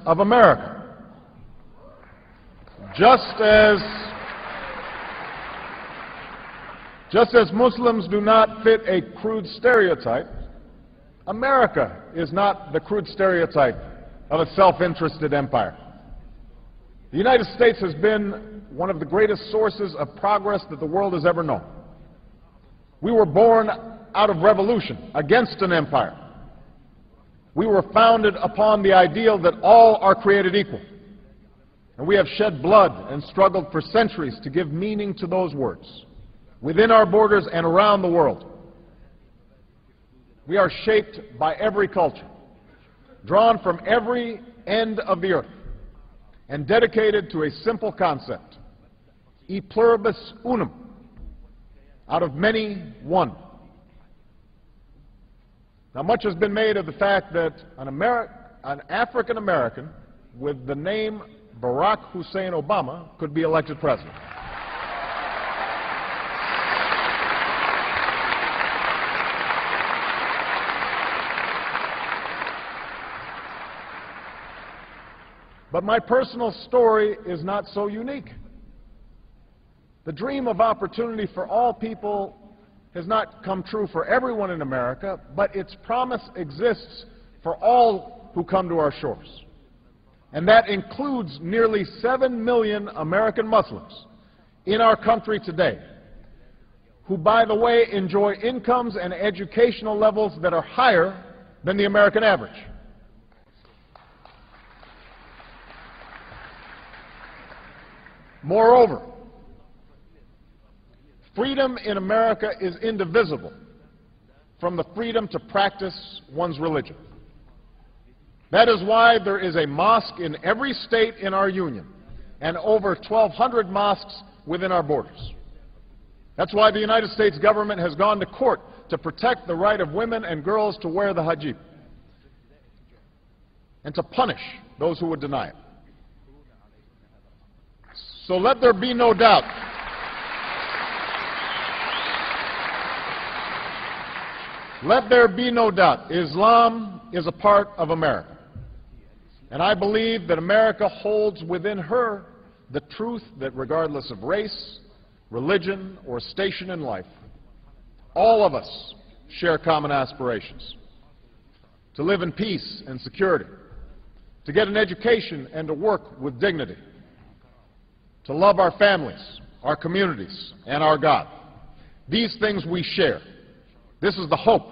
of America. Just as Muslims do not fit a crude stereotype, America is not the crude stereotype of a self-interested empire. The United States has been one of the greatest sources of progress that the world has ever known. We were born out of revolution against an empire. We were founded upon the ideal that all are created equal. And we have shed blood and struggled for centuries to give meaning to those words, within our borders and around the world. We are shaped by every culture, drawn from every end of the earth, and dedicated to a simple concept: e pluribus unum, out of many, one. Now, much has been made of the fact that an African American with the name Barack Hussein Obama could be elected president. But my personal story is not so unique. The dream of opportunity for all people has not come true for everyone in America, but its promise exists for all who come to our shores. And that includes nearly 7 million American Muslims in our country today, who, by the way, enjoy incomes and educational levels that are higher than the American average. Moreover, freedom in America is indivisible from the freedom to practice one's religion. That is why there is a mosque in every state in our union and over 1,200 mosques within our borders. That's why the United States government has gone to court to protect the right of women and girls to wear the hijab and to punish those who would deny it. So let there be no doubt. Let there be no doubt, Islam is a part of America. And I believe that America holds within her the truth that regardless of race, religion, or station in life, all of us share common aspirations: to live in peace and security, to get an education and to work with dignity, to love our families, our communities, and our God. These things we share. This is the hope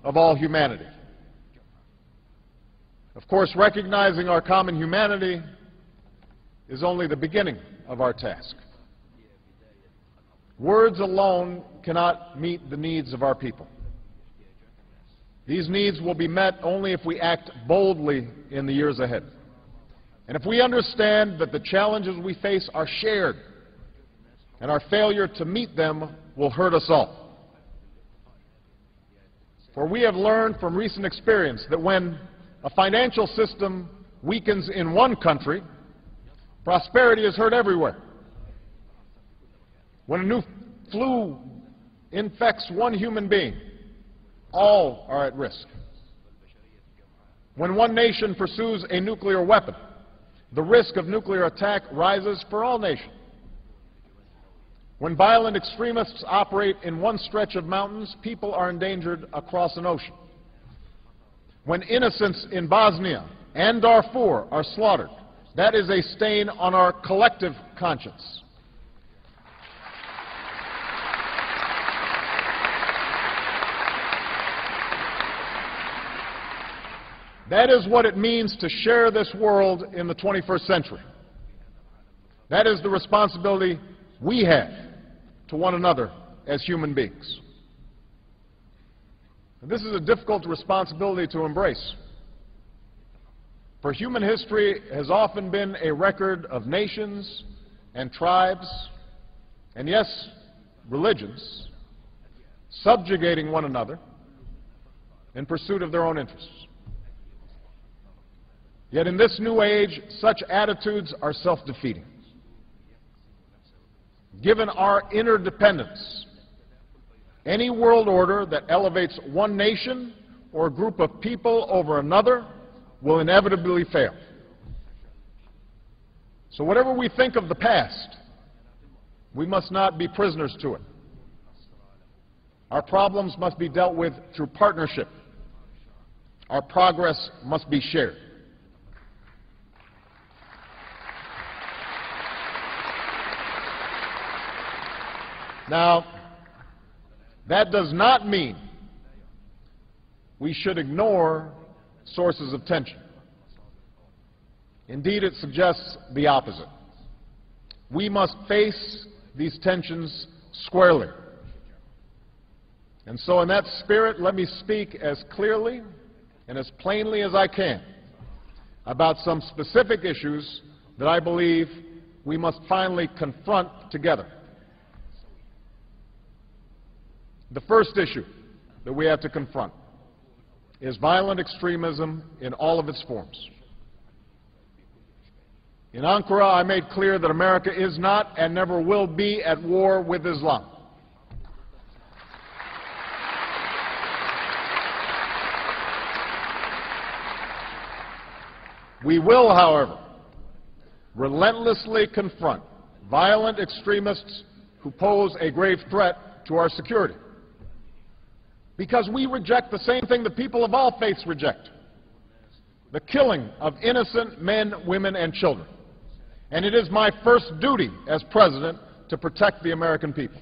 of all humanity. Of course, recognizing our common humanity is only the beginning of our task. Words alone cannot meet the needs of our people. These needs will be met only if we act boldly in the years ahead. And if we understand that the challenges we face are shared, and our failure to meet them will hurt us all. For we have learned from recent experience that when a financial system weakens in one country, prosperity is hurt everywhere. When a new flu infects one human being, all are at risk. When one nation pursues a nuclear weapon, the risk of nuclear attack rises for all nations. When violent extremists operate in one stretch of mountains, people are endangered across an ocean. When innocents in Bosnia and Darfur are slaughtered, that is a stain on our collective conscience. That is what it means to share this world in the 21st century. That is the responsibility we have to one another as human beings. And this is a difficult responsibility to embrace. For human history has often been a record of nations and tribes, and yes, religions, subjugating one another in pursuit of their own interests. Yet in this new age, such attitudes are self-defeating. Given our interdependence, any world order that elevates one nation or group of people over another will inevitably fail. So whatever we think of the past, we must not be prisoners to it. Our problems must be dealt with through partnership. Our progress must be shared. Now, that does not mean we should ignore sources of tension. Indeed, it suggests the opposite. We must face these tensions squarely. And so in that spirit, let me speak as clearly and as plainly as I can about some specific issues that I believe we must finally confront together. The first issue that we have to confront is violent extremism in all of its forms. In Ankara, I made clear that America is not and never will be at war with Islam. We will, however, relentlessly confront violent extremists who pose a grave threat to our security. Because we reject the same thing that people of all faiths reject: the killing of innocent men, women, and children. And it is my first duty as president to protect the American people.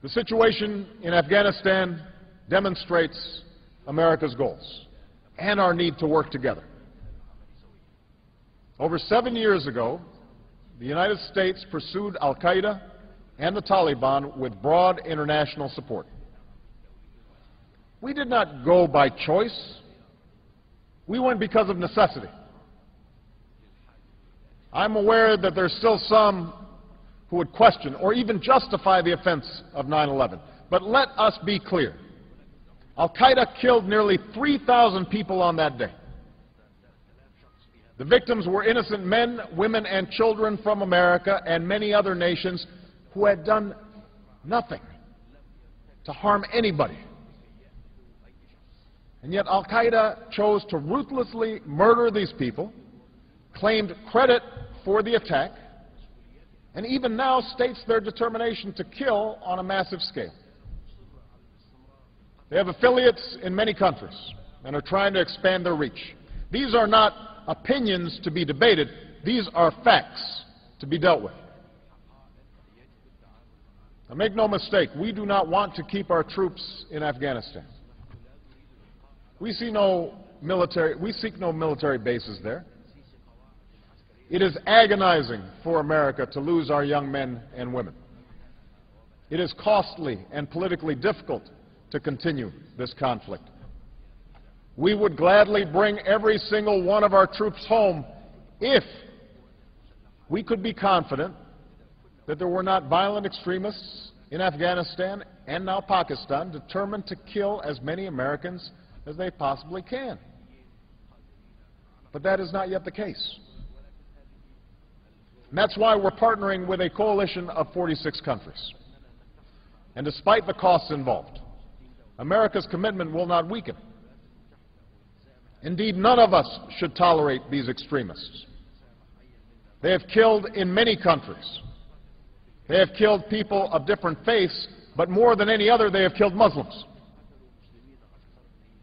The situation in Afghanistan demonstrates America's goals and our need to work together. Over 7 years ago, the United States pursued Al-Qaeda and the Taliban with broad international support. We did not go by choice. We went because of necessity. I'm aware that there's still some who would question or even justify the offense of 9/11. But let us be clear. Al-Qaeda killed nearly 3,000 people on that day. The victims were innocent men, women, and children from America and many other nations who had done nothing to harm anybody. And yet Al-Qaeda chose to ruthlessly murder these people, claimed credit for the attack, and even now states their determination to kill on a massive scale. They have affiliates in many countries and are trying to expand their reach. These are not opinions to be debated. These are facts to be dealt with. Now, make no mistake, we do not want to keep our troops in Afghanistan. We seek no military bases there. It is agonizing for America to lose our young men and women. It is costly and politically difficult to continue this conflict. We would gladly bring every single one of our troops home if we could be confident that there were not violent extremists in Afghanistan and now Pakistan determined to kill as many Americans as they possibly can. But that is not yet the case. And that's why we're partnering with a coalition of 46 countries. And despite the costs involved, America's commitment will not weaken. Indeed, none of us should tolerate these extremists. They have killed in many countries. They have killed people of different faiths, but more than any other, they have killed Muslims.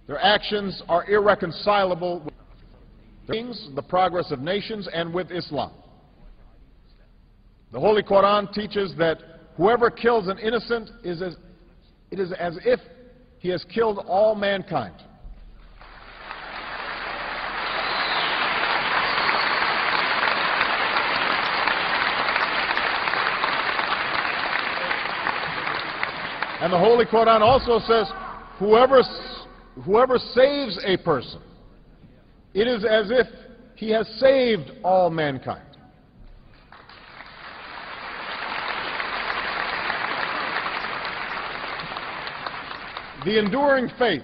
Their actions are irreconcilable with the progress of nations and with Islam. The Holy Quran teaches that whoever kills an innocent it is as if he has killed all mankind. And the Holy Quran also says, whoever saves a person, it is as if he has saved all mankind. The enduring faith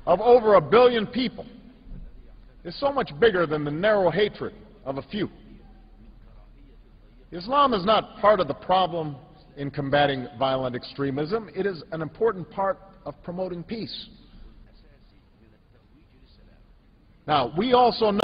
of over 1 billion people is so much bigger than the narrow hatred of a few. Islam is not part of the problem in combating violent extremism. It is an important part of promoting peace. Now, we also know